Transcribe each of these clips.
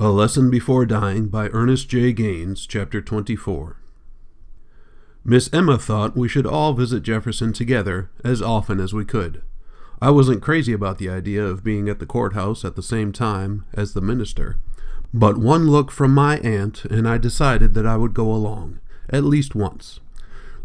A Lesson Before Dying by Ernest J. Gaines, Chapter 24. Miss Emma thought we should all visit Jefferson together as often as we could. I wasn't crazy about the idea of being at the courthouse at the same time as the minister, but one look from my aunt and I decided that I would go along, at least once.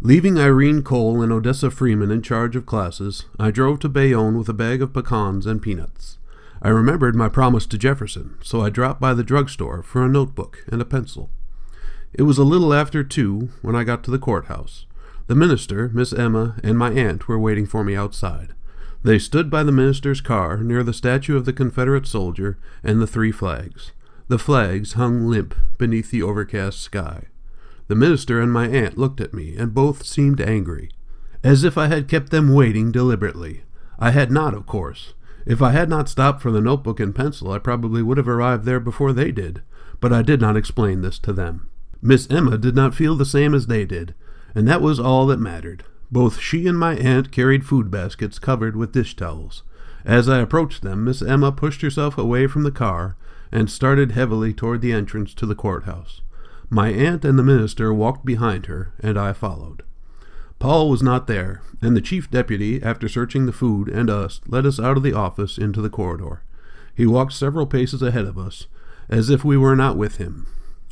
Leaving Irene Cole and Odessa Freeman in charge of classes, I drove to Bayonne with a bag of pecans and peanuts. I remembered my promise to Jefferson, so I dropped by the drugstore for a notebook and a pencil. It was a little after 2 when I got to the courthouse. The minister, Miss Emma, and my aunt were waiting for me outside. They stood by the minister's car near the statue of the Confederate soldier and the 3 flags. The flags hung limp beneath the overcast sky. The minister and my aunt looked at me, and both seemed angry, as if I had kept them waiting deliberately. I had not, of course. If I had not stopped for the notebook and pencil, I probably would have arrived there before they did, but I did not explain this to them. Miss Emma did not feel the same as they did, and that was all that mattered. Both she and my aunt carried food baskets covered with dish towels. As I approached them, Miss Emma pushed herself away from the car and started heavily toward the entrance to the courthouse. My aunt and the minister walked behind her, and I followed. Paul was not there, and the chief deputy, after searching the food and us, led us out of the office into the corridor. He walked several paces ahead of us, as if we were not with him.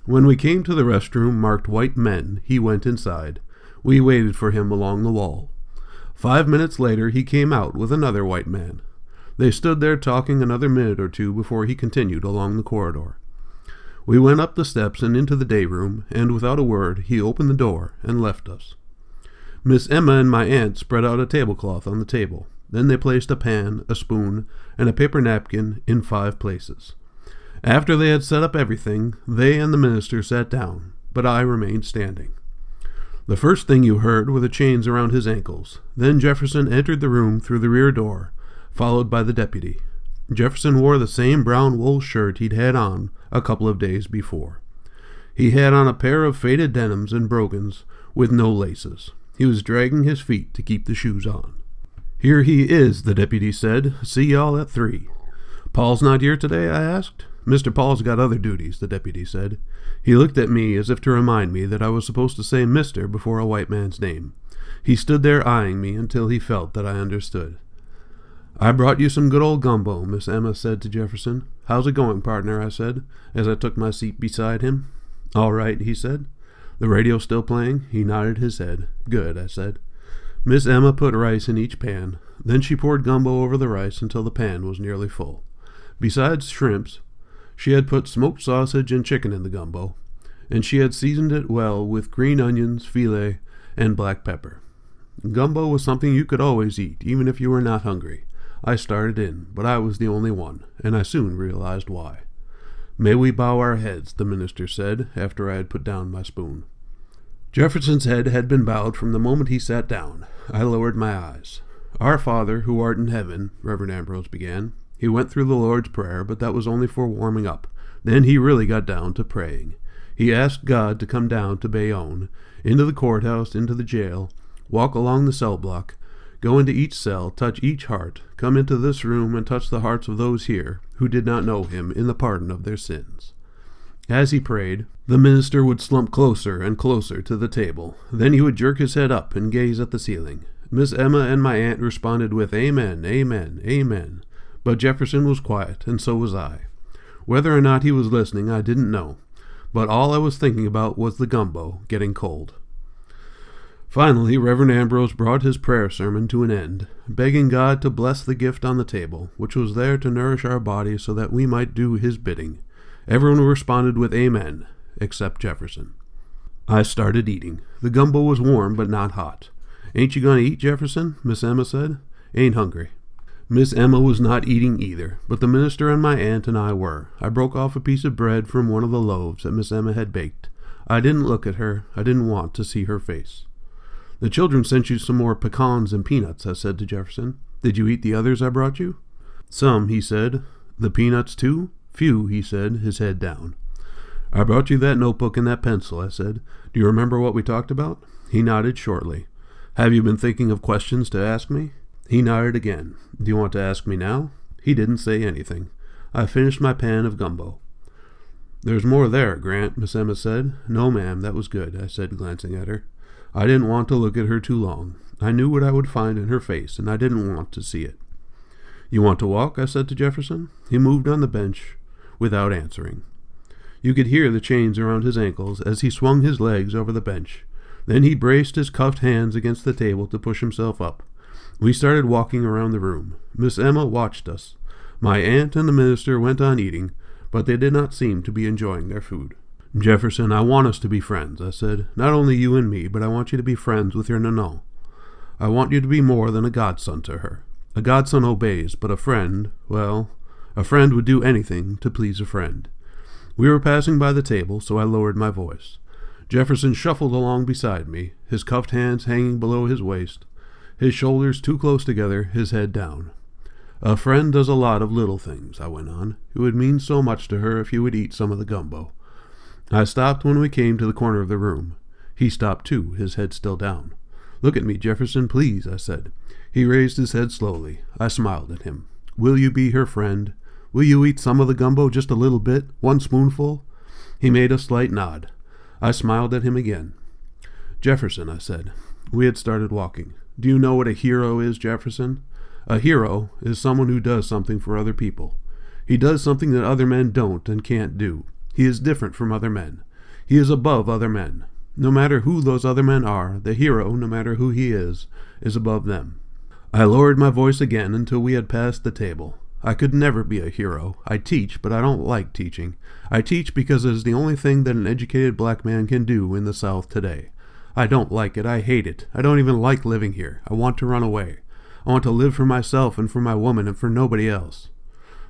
When we came to the restroom marked White Men, he went inside. We waited for him along the wall. 5 minutes later, he came out with another white man. They stood there talking another minute or two before he continued along the corridor. We went up the steps and into the day room, and without a word, he opened the door and left us. Miss Emma and my aunt spread out a tablecloth on the table. Then they placed a pan, a spoon, and a paper napkin in 5 places. After they had set up everything, they and the minister sat down, but I remained standing. The first thing you heard were the chains around his ankles. Then Jefferson entered the room through the rear door, followed by the deputy. Jefferson wore the same brown wool shirt he'd had on a couple of days before. He had on a pair of faded denims and brogans with no laces. He was dragging his feet to keep the shoes on. "Here he is," the deputy said. "See y'all at 3. "Paul's not here today?" I asked. "Mr. Paul's got other duties," the deputy said. He looked at me as if to remind me that I was supposed to say Mr. before a white man's name. He stood there eyeing me until he felt that I understood. "I brought you some good old gumbo," Miss Emma said to Jefferson. "How's it going, partner?" I said, as I took my seat beside him. "All right," he said. "The radio still playing?" He nodded his head. "Good," I said. Miss Emma put rice in each pan. Then she poured gumbo over the rice until the pan was nearly full. Besides shrimps, she had put smoked sausage and chicken in the gumbo, and she had seasoned it well with green onions, filet, and black pepper. Gumbo was something you could always eat, even if you were not hungry. I started in, but I was the only one, and I soon realized why. "May we bow our heads," the minister said, after I had put down my spoon. Jefferson's head had been bowed from the moment he sat down. I lowered my eyes. "Our Father, who art in heaven," Reverend Ambrose began. He went through the Lord's Prayer, but that was only for warming up. Then he really got down to praying. He asked God to come down to Bayonne, into the courthouse, into the jail, walk along the cell block, go into each cell, touch each heart, come into this room and touch the hearts of those here who did not know him in the pardon of their sins. As he prayed, the minister would slump closer and closer to the table. Then he would jerk his head up and gaze at the ceiling. Miss Emma and my aunt responded with "Amen, amen, amen." But Jefferson was quiet, and so was I. Whether or not he was listening, I didn't know, but all I was thinking about was the gumbo getting cold. Finally, Reverend Ambrose brought his prayer sermon to an end, begging God to bless the gift on the table, which was there to nourish our bodies so that we might do his bidding. Everyone responded with "Amen," except Jefferson. I started eating. The gumbo was warm, but not hot. "Ain't you gonna eat, Jefferson?" Miss Emma said. "Ain't hungry." Miss Emma was not eating either, but the minister and my aunt and I were. I broke off a piece of bread from one of the loaves that Miss Emma had baked. I didn't look at her. I didn't want to see her face. "The children sent you some more pecans and peanuts," I said to Jefferson. "Did you eat the others I brought you?" "Some," he said. "The peanuts, too?" "Few," he said, his head down. "I brought you that notebook and that pencil," I said. "Do you remember what we talked about?" He nodded shortly. "Have you been thinking of questions to ask me?" He nodded again. "Do you want to ask me now?" He didn't say anything. I finished my pan of gumbo. "There's more there, Grant," Miss Emma said. "No, ma'am, that was good," I said, glancing at her. I didn't want to look at her too long. I knew what I would find in her face, and I didn't want to see it. "You want to walk?" I said to Jefferson. He moved on the bench without answering. You could hear the chains around his ankles as he swung his legs over the bench. Then he braced his cuffed hands against the table to push himself up. We started walking around the room. Miss Emma watched us. My aunt and the minister went on eating, but they did not seem to be enjoying their food. "Jefferson, I want us to be friends," I said. "Not only you and me, but I want you to be friends with your Nanon. I want you to be more than a godson to her. A godson obeys, but a friend, well, a friend would do anything to please a friend." We were passing by the table, so I lowered my voice. Jefferson shuffled along beside me, his cuffed hands hanging below his waist, his shoulders too close together, his head down. "A friend does a lot of little things," I went on. "It would mean so much to her if you would eat some of the gumbo." I stopped when we came to the corner of the room. He stopped too, his head still down. "Look at me, Jefferson, please," I said. He raised his head slowly. I smiled at him. "Will you be her friend? Will you eat some of the gumbo, just a little bit, one spoonful?" He made a slight nod. I smiled at him again. "Jefferson," I said. We had started walking. "Do you know what a hero is, Jefferson? A hero is someone who does something for other people. He does something that other men don't and can't do. He is different from other men. He is above other men. No matter who those other men are, the hero, no matter who he is above them." I lowered my voice again until we had passed the table. I could never be a hero. I teach, but I don't like teaching. I teach because it is the only thing that an educated black man can do in the South today. I don't like it. I hate it. I don't even like living here. I want to run away. I want to live for myself and for my woman and for nobody else.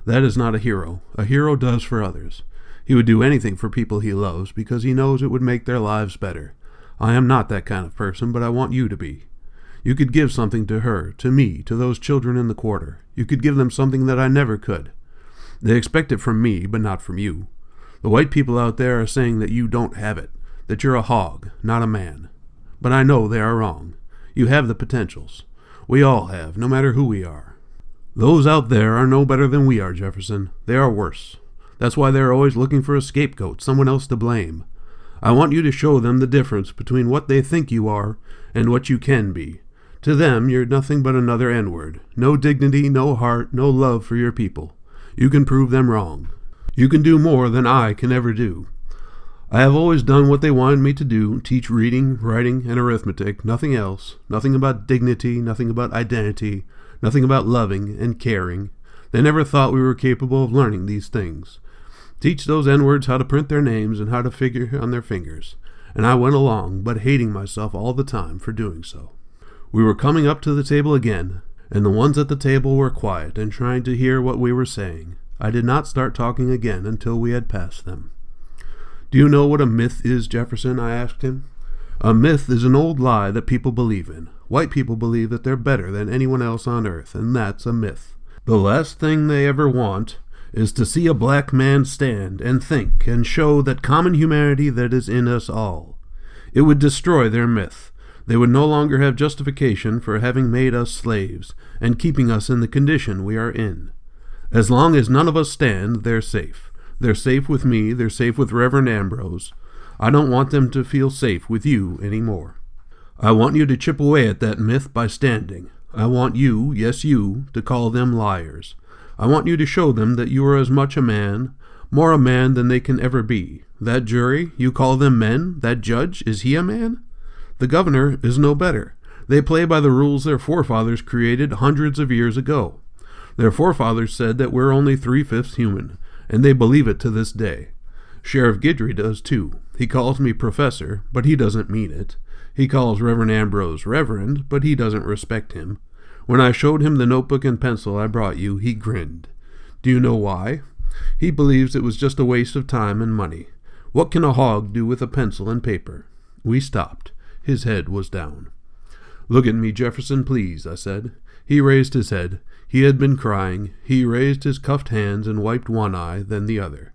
That is not a hero. A hero does for others. He would do anything for people he loves because he knows it would make their lives better. I am not that kind of person, but I want you to be. You could give something to her, to me, to those children in the quarter. You could give them something that I never could. They expect it from me, but not from you. The white people out there are saying that you don't have it, that you're a hog, not a man. But I know they are wrong. You have the potentials. We all have, no matter who we are. Those out there are no better than we are, Jefferson. They are worse. That's why they're always looking for a scapegoat, someone else to blame. I want you to show them the difference between what they think you are and what you can be. To them, you're nothing but another N-word. No dignity, no heart, no love for your people. You can prove them wrong. You can do more than I can ever do. I have always done what they wanted me to do, teach reading, writing, and arithmetic, nothing else. Nothing about dignity, nothing about identity, nothing about loving and caring. They never thought we were capable of learning these things. Teach those N-words how to print their names and how to figure on their fingers. And I went along, but hating myself all the time for doing so. We were coming up to the table again, and the ones at the table were quiet and trying to hear what we were saying. I did not start talking again until we had passed them. "Do you know what a myth is, Jefferson?" I asked him. "A myth is an old lie that people believe in. White people believe that they're better than anyone else on earth, and that's a myth. The last thing they ever want is to see a black man stand and think and show that common humanity that is in us all. It would destroy their myth. They would no longer have justification for having made us slaves and keeping us in the condition we are in. As long as none of us stand, they're safe. They're safe with me. They're safe with Reverend Ambrose. I don't want them to feel safe with you anymore. I want you to chip away at that myth by standing. I want you, yes you, to call them liars. I want you to show them that you are as much a man, more a man than they can ever be. That jury, you call them men? That judge, is he a man? The governor is no better. They play by the rules their forefathers created hundreds of years ago. Their forefathers said that we're only 3/5 human, and they believe it to this day. Sheriff Guidry does too. He calls me professor, but he doesn't mean it. He calls Reverend Ambrose reverend, but he doesn't respect him. When I showed him the notebook and pencil I brought you, he grinned. Do you know why? He believes it was just a waste of time and money. What can a hog do with a pencil and paper? We stopped. His head was down. "Look at me, Jefferson, please," I said. He raised his head. He had been crying. He raised his cuffed hands and wiped one eye, then the other.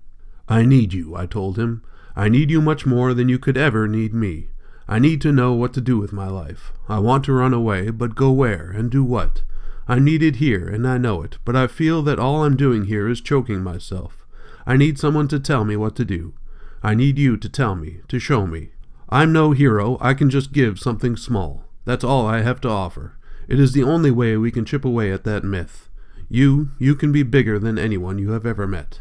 "I need you," I told him. "I need you much more than you could ever need me. I need to know what to do with my life. I want to run away, but go where and do what? I need it here, and I know it, but I feel that all I'm doing here is choking myself. I need someone to tell me what to do. I need you to tell me, to show me. I'm no hero, I can just give something small. That's all I have to offer. It is the only way we can chip away at that myth. You can be bigger than anyone you have ever met.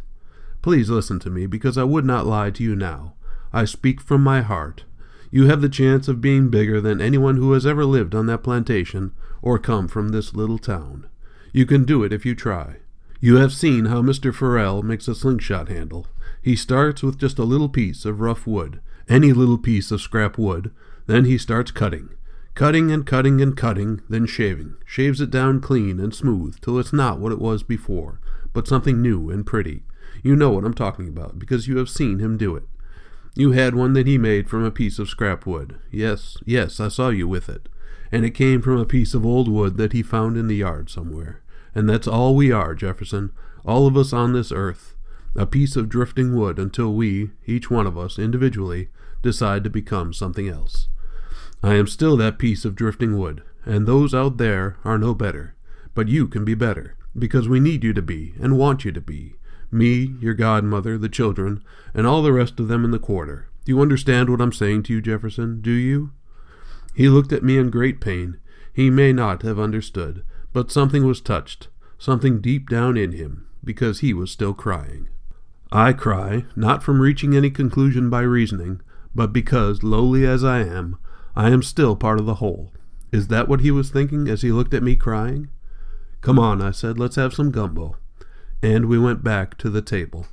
Please listen to me, because I would not lie to you now. I speak from my heart. You have the chance of being bigger than anyone who has ever lived on that plantation or come from this little town. You can do it if you try. You have seen how Mr. Farrell makes a slingshot handle. He starts with just a little piece of rough wood, any little piece of scrap wood. Then he starts cutting. Cutting and cutting and cutting, then shaving. Shaves it down clean and smooth till it's not what it was before, but something new and pretty. You know what I'm talking about, because you have seen him do it. You had one that he made from a piece of scrap wood. Yes, I saw you with it. And it came from a piece of old wood that he found in the yard somewhere. And that's all we are, Jefferson, all of us on this earth. A piece of drifting wood until we, each one of us individually, decide to become something else. I am still that piece of drifting wood, and those out there are no better. But you can be better, because we need you to be, and want you to be. Me, your godmother, the children, and all the rest of them in the quarter. Do you understand what I'm saying to you, Jefferson? Do you? He looked at me in great pain. He may not have understood, but something was touched, something deep down in him, because he was still crying. I cry, not from reaching any conclusion by reasoning, but because, lowly as I am still part of the whole. Is that what he was thinking as he looked at me crying? Come on, I said, let's have some gumbo. And we went back to the table.